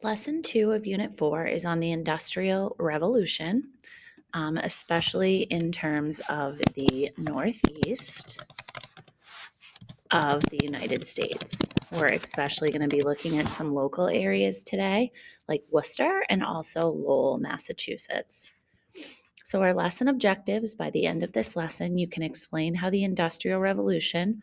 Lesson 2 of Unit 4 is on the Industrial Revolution, especially in terms of the Northeast of the United States. We're especially going to be looking at some local areas today, like Worcester and also Lowell, Massachusetts. So, our lesson objectives by the end of this lesson, you can explain how the Industrial Revolution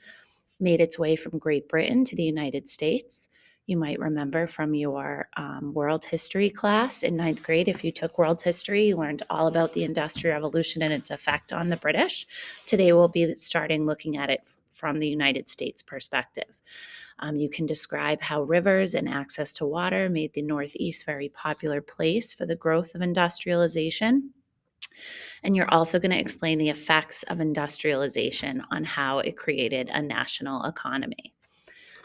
made its way from Great Britain to the United States. You might remember from your world history class in ninth grade, if you took world history, you learned all about the Industrial Revolution and its effect on the British. Today, we'll be starting looking at it from the United States perspective. You can describe how rivers and access to water made the Northeast a very popular place for the growth of industrialization. And you're also going to explain the effects of industrialization on how it created a national economy.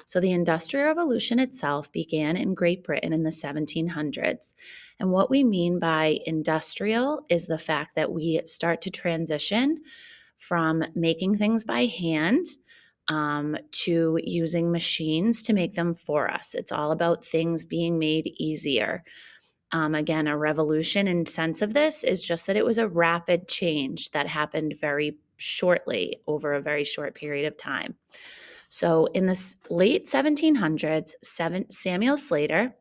So, the Industrial Revolution itself began in Great Britain in the 1700s. And what we mean by industrial is the fact that we start to transition from making things by hand to using machines to make them for us. It's all about things being made easier. Again, a revolution in sense of this is just that it was a rapid change that happened very shortly over a very short period of time. So in the late 1700s, Samuel Slater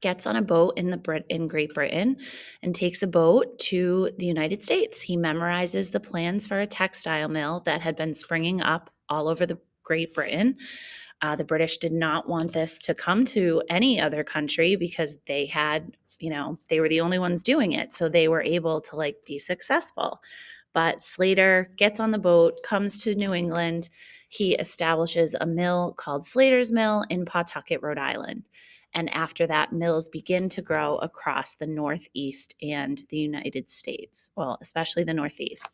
gets on a boat in Great Britain and takes a boat to the United States. He memorizes the plans for a textile mill that had been springing up all over the Great Britain. The British did not want this to come to any other country because they had, they were the only ones doing it. So they were able to be successful. But Slater gets on the boat, comes to New England. He establishes a mill called Slater's Mill in Pawtucket, Rhode Island. And after that, mills begin to grow across the Northeast and the United States, well, especially the Northeast.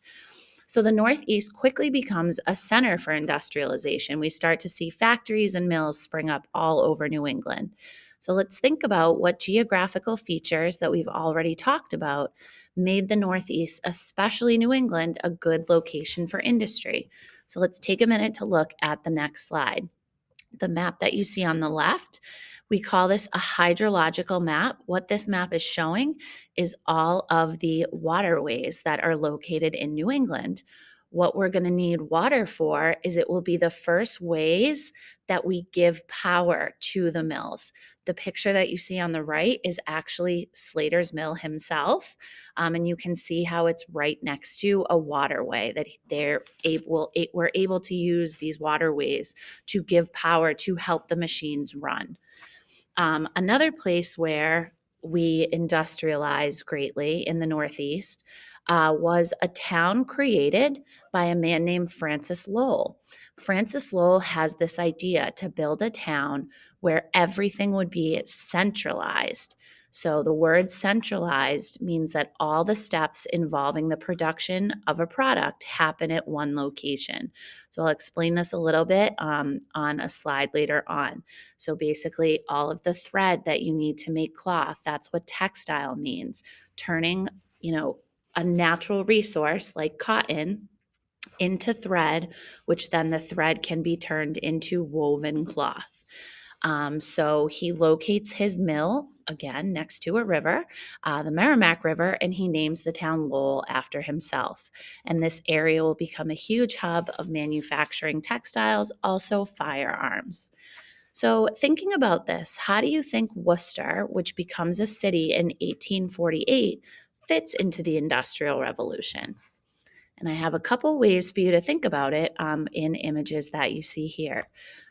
So the Northeast quickly becomes a center for industrialization. We start to see factories and mills spring up all over New England. So let's think about what geographical features that we've already talked about made the Northeast, especially New England, a good location for industry. So let's take a minute to look at the next slide. The map that you see on the left, we call this a hydrological map. What this map is showing is all of the waterways that are located in New England. What we're going to need water for is it will be the first ways that we give power to the mills. The picture that you see on the right is actually Slater's Mill himself. And you can see how it's right next to a waterway that we're able to use these waterways to give power to help the machines run. Another place where we industrialized greatly in the Northeast was a town created by a man named Francis Lowell. Francis Lowell has this idea to build a town where everything would be centralized. So the word centralized means that all the steps involving the production of a product happen at one location. So I'll explain this a little bit on a slide later on. So basically, all of the thread that you need to make cloth, that's what textile means. Turning, a natural resource like cotton into thread, which then the thread can be turned into woven cloth. So he locates his mill again next to a river, the Merrimack River, and he names the town Lowell after himself. And this area will become a huge hub of manufacturing textiles, also firearms. So, thinking about this, how do you think Worcester, which becomes a city in 1848, fits into the Industrial Revolution? And I have a couple ways for you to think about it in images that you see here.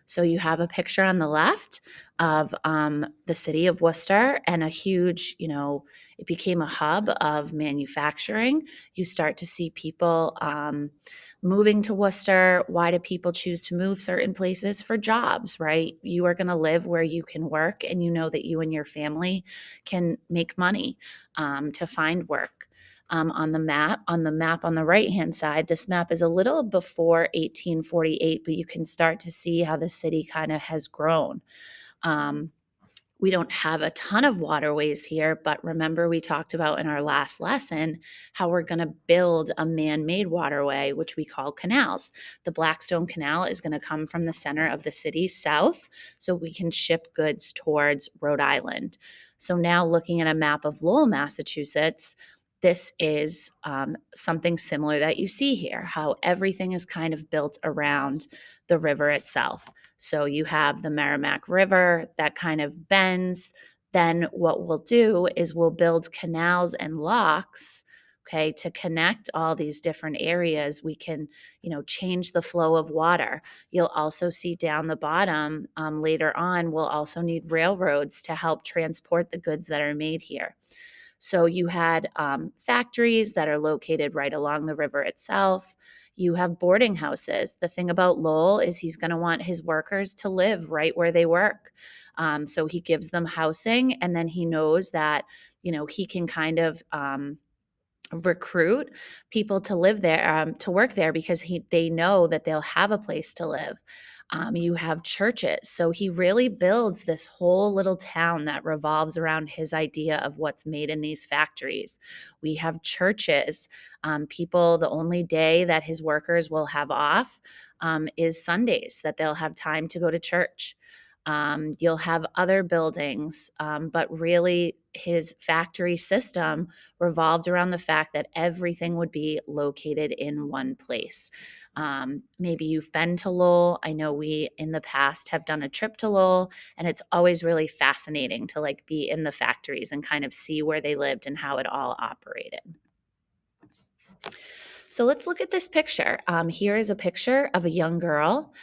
So you have a picture on the left of the city of Worcester and a huge, it became a hub of manufacturing. You start to see people moving to Worcester. Why do people choose to move certain places? For jobs, right? You are going to live where you can work and you know that you and your family can make money to find work. On the map on the right hand side, this map is a little before 1848, but you can start to see how the city kind of has grown. We don't have a ton of waterways here, but remember we talked about in our last lesson how we're going to build a man-made waterway, which we call canals. The Blackstone Canal is going to come from the center of the city south, so we can ship goods towards Rhode Island. So now looking at a map of Lowell, Massachusetts, this is something similar that you see here, how everything is kind of built around the river itself. So you have the Merrimack River that kind of bends. Then what we'll do is we'll build canals and locks, okay, to connect all these different areas. We can, change the flow of water. You'll also see down the bottom later on, we'll also need railroads to help transport the goods that are made here. So you had factories that are located right along the river itself. You have boarding houses. The thing about Lowell is he's going to want his workers to live right where they work. So he gives them housing, and then he knows that, he can kind of recruit people to live there, to work there, because they know that they'll have a place to live. You have churches. So he really builds this whole little town that revolves around his idea of what's made in these factories. We have churches. People, the only day that his workers will have off is Sundays, that they'll have time to go to church. You'll have other buildings, but really his factory system revolved around the fact that everything would be located in one place. Maybe you've been to Lowell. I know we in the past have done a trip to Lowell, and it's always really fascinating to be in the factories and kind of see where they lived and how it all operated. So let's look at this picture. Here is a picture of a young girl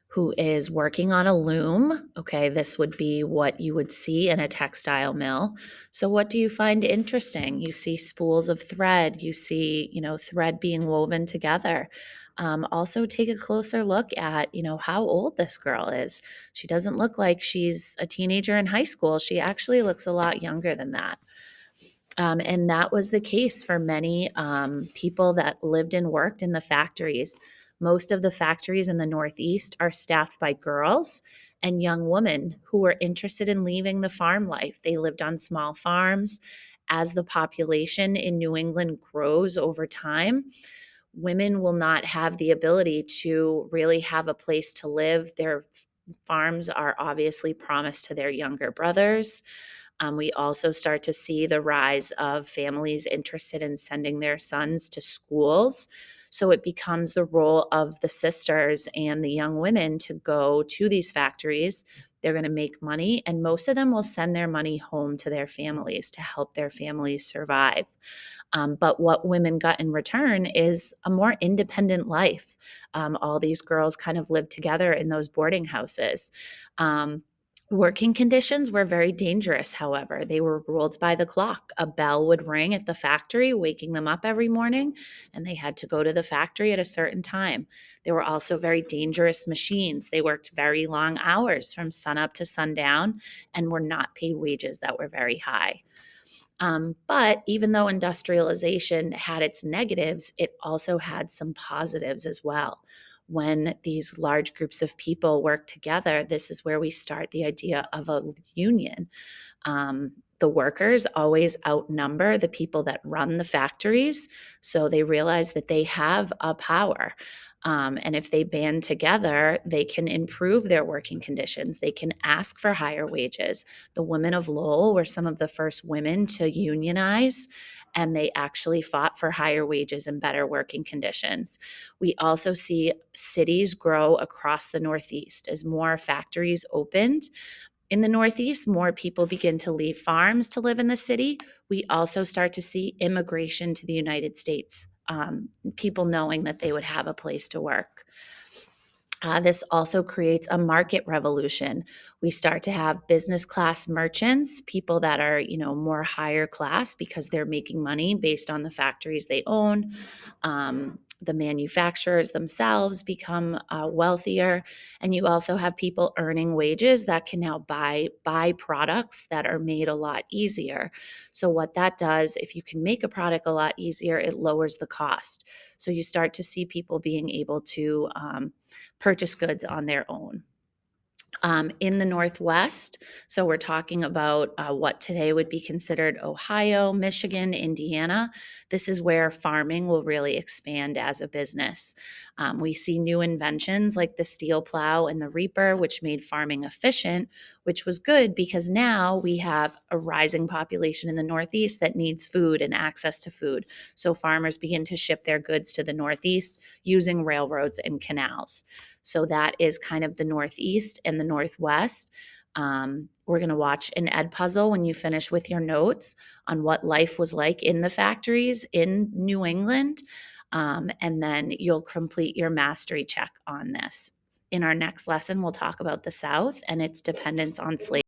who is working on a loom. Okay, this would be what you would see in a textile mill. So what do you find interesting? You see spools of thread. You see, thread being woven together. Also take a closer look at, how old this girl is. She doesn't look like she's a teenager in high school. She actually looks a lot younger than that. And that was the case for many people that lived and worked in the factories. Most of the factories in the Northeast are staffed by girls and young women who were interested in leaving the farm life. They lived on small farms. As the population in New England grows over time, women will not have the ability to really have a place to live. Their farms are obviously promised to their younger brothers. We also start to see the rise of families interested in sending their sons to schools. So it becomes the role of the sisters and the young women to go to these factories. They're going to make money, and most of them will send their money home to their families to help their families survive. But what women got in return is a more independent life. All these girls kind of lived together in those boarding houses. Working conditions were very dangerous, however. They were ruled by the clock. A bell would ring at the factory, waking them up every morning, and they had to go to the factory at a certain time. There were also very dangerous machines. They worked very long hours from sunup to sundown and were not paid wages that were very high. But even though industrialization had its negatives, it also had some positives as well. When these large groups of people work together, this is where we start the idea of a union. The workers always outnumber the people that run the factories, so they realize that they have a power. And if they band together, they can improve their working conditions. They can ask for higher wages. The women of Lowell were some of the first women to unionize, and they actually fought for higher wages and better working conditions. We also see cities grow across the Northeast as more factories opened. In the Northeast, more people begin to leave farms to live in the city. We also start to see immigration to the United States, people knowing that they would have a place to work. This also creates a market revolution. We start to have business class merchants, people that are, more higher class because they're making money based on the factories they own. The manufacturers themselves become wealthier, and you also have people earning wages that can now buy products that are made a lot easier. So what that does, if you can make a product a lot easier, it lowers the cost. So you start to see people being able to purchase goods on their own. In the Northwest, so we're talking about what today would be considered Ohio, Michigan, Indiana. This is where farming will really expand as a business. We see new inventions like the steel plow and the reaper, which made farming efficient, which was good because now we have a rising population in the Northeast that needs food and access to food. So farmers begin to ship their goods to the Northeast using railroads and canals. So that is kind of the Northeast and the Northwest. We're going to watch an Ed puzzle when you finish with your notes on what life was like in the factories in New England. And then you'll complete your mastery check on this. In our next lesson, we'll talk about the South and its dependence on slavery.